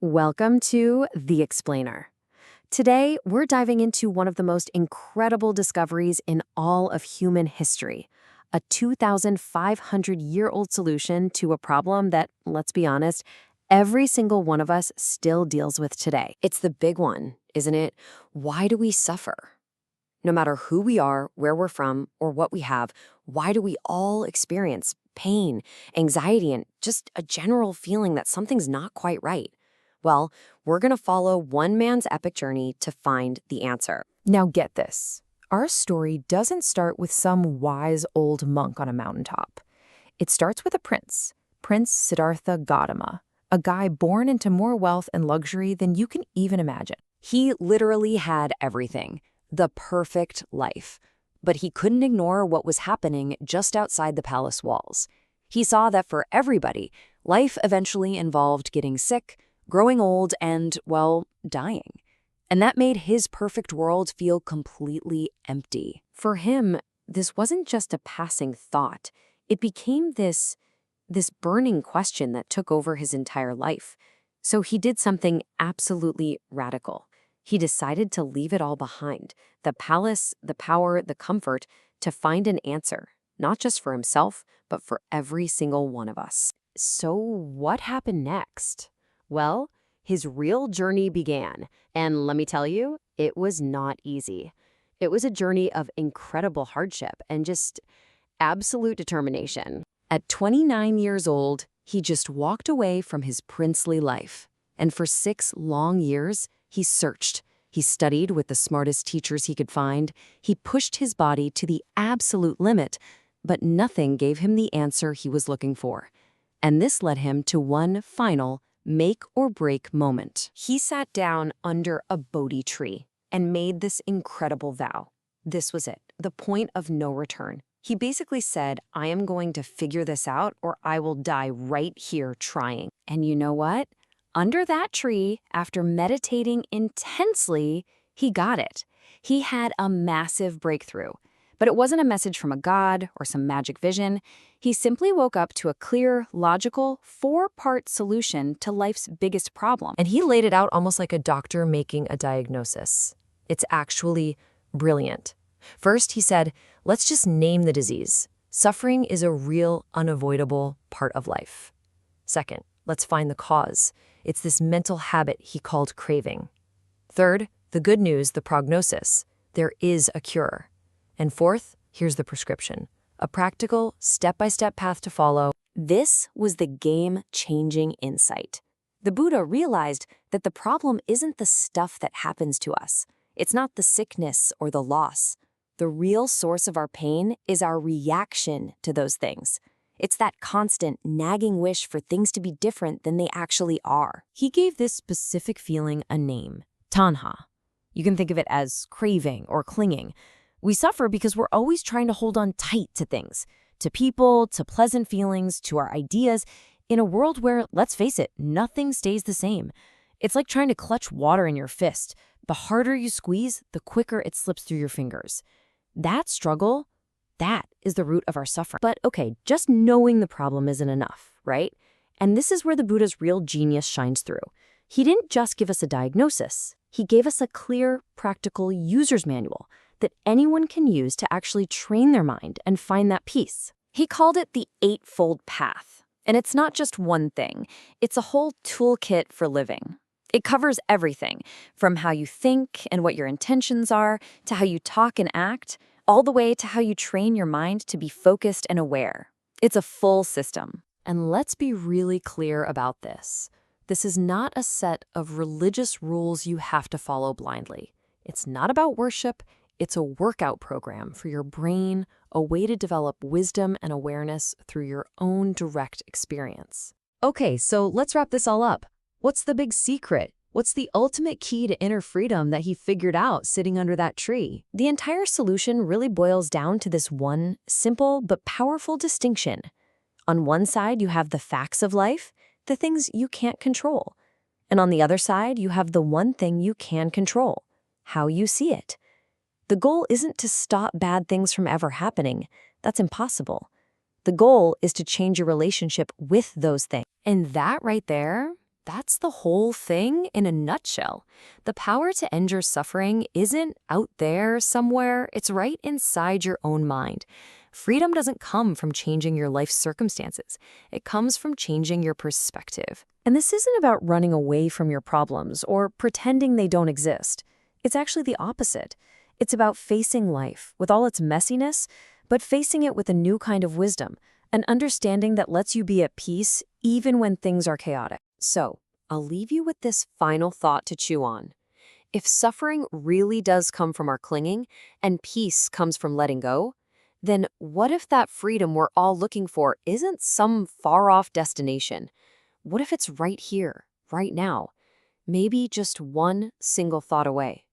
Welcome to The Explainer. Today, we're diving into one of the most incredible discoveries in all of human history, a 2,500-year-old solution to a problem that, let's be honest, every single one of us still deals with today. It's the big one, isn't it? Why do we suffer? No matter who we are, where we're from, or what we have, why do we all experience pain, anxiety, and just a general feeling that something's not quite right? Well, we're going to follow one man's epic journey to find the answer. Now get this. Our story doesn't start with some wise old monk on a mountaintop. It starts with a prince, Prince Siddhartha Gautama, a guy born into more wealth and luxury than you can even imagine. He literally had everything, the perfect life. But he couldn't ignore what was happening just outside the palace walls. He saw that for everybody, life eventually involved getting sick, growing old, and, well, dying. And that made his perfect world feel completely empty. For him, this wasn't just a passing thought. It became this burning question that took over his entire life. So he did something absolutely radical. He decided to leave it all behind, the palace, the power, the comfort, to find an answer, not just for himself, but for every single one of us. So what happened next? Well, his real journey began, and let me tell you, it was not easy. It was a journey of incredible hardship and just absolute determination. At 29 years old, he just walked away from his princely life. And for 6 long years, he searched. He studied with the smartest teachers he could find. He pushed his body to the absolute limit, but nothing gave him the answer he was looking for. And this led him to one final make-or-break moment. He sat down under a Bodhi tree and made this incredible vow. This was it, the point of no return. He basically said, I am going to figure this out or I will die right here trying. And you know what? Under that tree, after meditating intensely, he got it. He had a massive breakthrough. But it wasn't a message from a god or some magic vision. He simply woke up to a clear, logical, 4-part solution to life's biggest problem. And he laid it out almost like a doctor making a diagnosis. It's actually brilliant. First, he said, let's just name the disease. Suffering is a real, unavoidable part of life. Second, let's find the cause. It's this mental habit he called craving. Third, the good news, the prognosis. There is a cure. And fourth, here's the prescription. A practical, step-by-step path to follow. This was the game-changing insight. The Buddha realized that the problem isn't the stuff that happens to us. It's not the sickness or the loss. The real source of our pain is our reaction to those things. It's that constant, nagging wish for things to be different than they actually are. He gave this specific feeling a name, tanha. You can think of it as craving or clinging. We suffer because we're always trying to hold on tight to things, to people, to pleasant feelings, to our ideas, in a world where, let's face it, nothing stays the same. It's like trying to clutch water in your fist. The harder you squeeze, the quicker it slips through your fingers. That struggle, that is the root of our suffering. But okay, just knowing the problem isn't enough, right? And this is where the Buddha's real genius shines through. He didn't just give us a diagnosis. He gave us a clear, practical user's manual that anyone can use to actually train their mind and find that peace. He called it the Eightfold Path. And it's not just one thing. It's a whole toolkit for living. It covers everything, from how you think and what your intentions are, to how you talk and act, all the way to how you train your mind to be focused and aware. It's a full system. And let's be really clear about this. This is not a set of religious rules you have to follow blindly. It's not about worship. It's a workout program for your brain, a way to develop wisdom and awareness through your own direct experience. Okay, so let's wrap this all up. What's the big secret? What's the ultimate key to inner freedom that he figured out sitting under that tree? The entire solution really boils down to this one simple but powerful distinction. On one side, you have the facts of life, the things you can't control. And on the other side, you have the one thing you can control, how you see it. The goal isn't to stop bad things from ever happening. That's impossible. The goal is to change your relationship with those things. And that right there, that's the whole thing in a nutshell. The power to end your suffering isn't out there somewhere, it's right inside your own mind. Freedom doesn't come from changing your life's circumstances. It comes from changing your perspective. And this isn't about running away from your problems or pretending they don't exist. It's actually the opposite. It's about facing life with all its messiness, but facing it with a new kind of wisdom, an understanding that lets you be at peace even when things are chaotic. So, I'll leave you with this final thought to chew on. If suffering really does come from our clinging, and peace comes from letting go, then what if that freedom we're all looking for isn't some far-off destination? What if it's right here, right now? Maybe just one single thought away.